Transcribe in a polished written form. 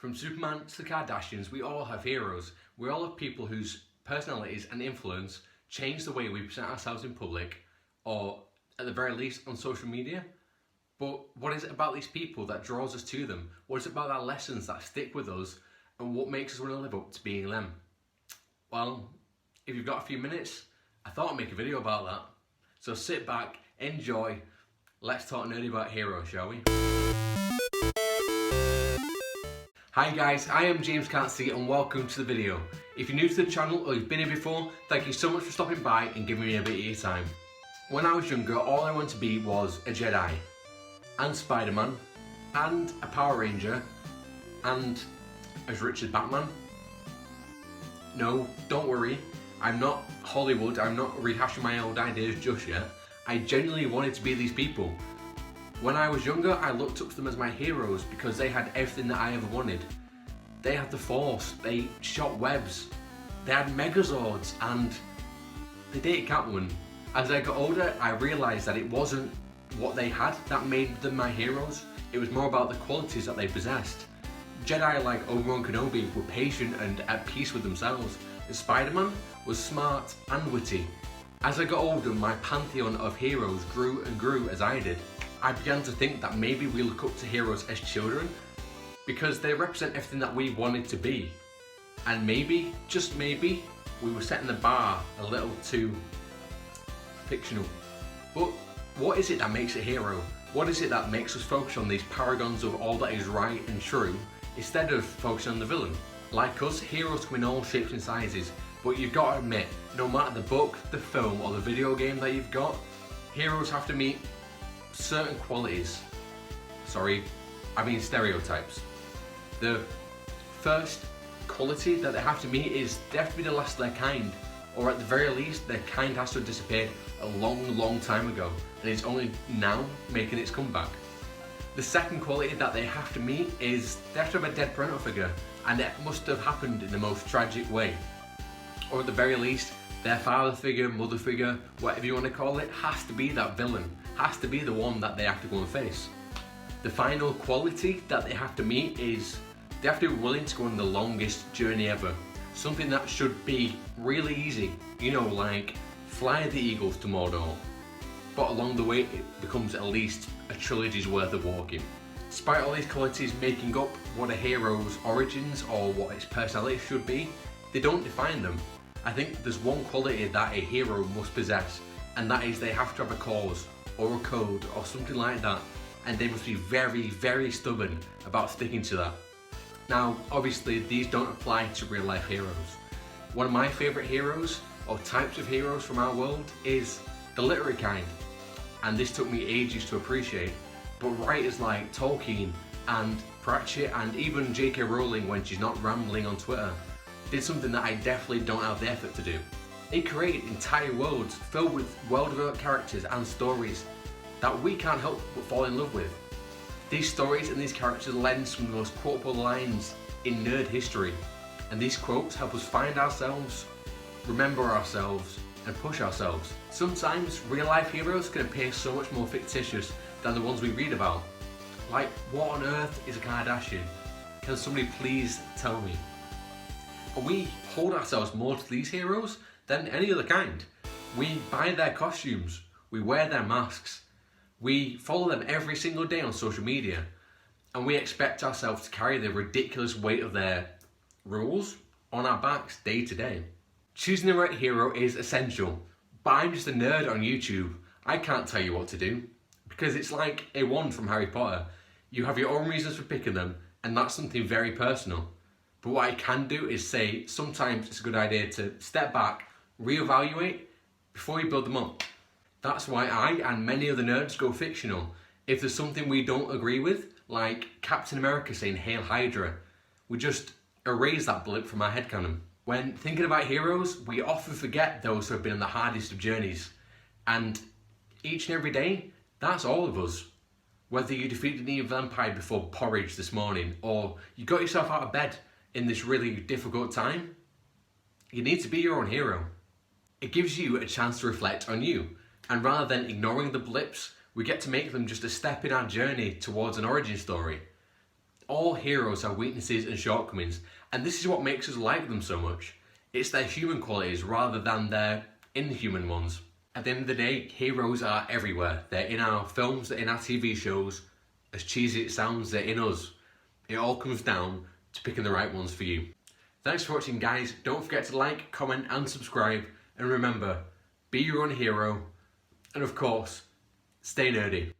From Superman to the Kardashians, we all have heroes. We all have people whose personalities and influence change the way we present ourselves in public, or at the very least on social media. But what is it about these people that draws us to them? What is it about their lessons that stick with us, and what makes us want to live up to being them? Well, if you've got a few minutes, I thought I'd make a video about that. So sit back, enjoy, let's talk nerdy about heroes, shall we? Hi guys, I am James Can't See and welcome to the video. If you're new to the channel or you've been here before, thank you so much for stopping by and giving me a bit of your time. When I was younger, all I wanted to be was a Jedi, and Spider-Man, and a Power Ranger, and as rich as Batman. No, don't worry, I'm not Hollywood, I'm not rehashing my old ideas just yet. I genuinely wanted to be these people. When I was younger, I looked up to them as my heroes because they had everything that I ever wanted. They had the Force, they shot webs, they had Megazords, and they dated Catwoman. As I got older, I realised that it wasn't what they had that made them my heroes. It was more about the qualities that they possessed. Jedi like Obi-Wan Kenobi were patient and at peace with themselves. And Spider-Man was smart and witty. As I got older, my pantheon of heroes grew and grew as I did. I began to think that maybe we look up to heroes as children because they represent everything that we wanted to be. And maybe, just maybe, we were setting the bar a little too fictional. But what is it that makes a hero? What is it that makes us focus on these paragons of all that is right and true instead of focusing on the villain? Like us, heroes come in all shapes and sizes, but you've got to admit, no matter the book, the film or the video game that you've got, heroes have to meet certain qualities. Sorry, I mean stereotypes. The first quality that they have to meet is they have to be the last of their kind, or at the very least their kind has to have disappeared a long time ago and it's only now making its comeback. The second quality that they have to meet is they have to have a dead parental figure, and it must have happened in the most tragic way. Or at the very least, their father figure, mother figure, whatever you want to call it, has to be that villain, has to be the one that they have to go and face. The final quality that they have to meet is they have to be willing to go on the longest journey ever. Something that should be really easy, you know, like fly the eagles to Mordor. But along the way it becomes at least a trilogy's worth of walking. Despite all these qualities making up what a hero's origins or what its personality should be, they don't define them. I think there's one quality that a hero must possess, and that is they have to have a cause or a code or something like that, and they must be very stubborn about sticking to that. Now obviously these don't apply to real life heroes. One of my favourite heroes or types of heroes from our world is the literary kind, and this took me ages to appreciate, but writers like Tolkien and Pratchett and even J.K. Rowling, when she's not rambling on Twitter, did something that I definitely don't have the effort to do. They create entire worlds filled with well-developed characters and stories that we can't help but fall in love with. These stories and these characters lend some of the most quotable lines in nerd history, and these quotes help us find ourselves, remember ourselves, and push ourselves. Sometimes real life heroes can appear so much more fictitious than the ones we read about. Like, what on earth is a Kardashian? Can somebody please tell me? We hold ourselves more to these heroes than any other kind. We buy their costumes, we wear their masks, we follow them every single day on social media, and we expect ourselves to carry the ridiculous weight of their rules on our backs day to day. Choosing the right hero is essential, but I'm just a nerd on YouTube. I can't tell you what to do, because it's like a wand from Harry Potter. You have your own reasons for picking them, and that's something very personal. But what I can do is say sometimes it's a good idea to step back, reevaluate before you build them up. That's why I and many other nerds go fictional. If there's something we don't agree with, like Captain America saying "Hail Hydra," we just erase that blip from our headcanon. When thinking about heroes, we often forget those who have been on the hardest of journeys. And each and every day, that's all of us. Whether you defeated an evil vampire before porridge this morning, or you got yourself out of bed in this really difficult time, you need to be your own hero. It gives you a chance to reflect on you, and rather than ignoring the blips, we get to make them just a step in our journey towards an origin story. All heroes have weaknesses and shortcomings, and this is what makes us like them so much. It's their human qualities rather than their inhuman ones. At the end of the day, heroes are everywhere. They're in our films, they're in our TV shows. As cheesy as it sounds, they're in us. It all comes down to picking the right ones for you. Thanks for watching, guys. Don't forget to like, comment and subscribe. And remember, be your own hero. And of course, stay nerdy.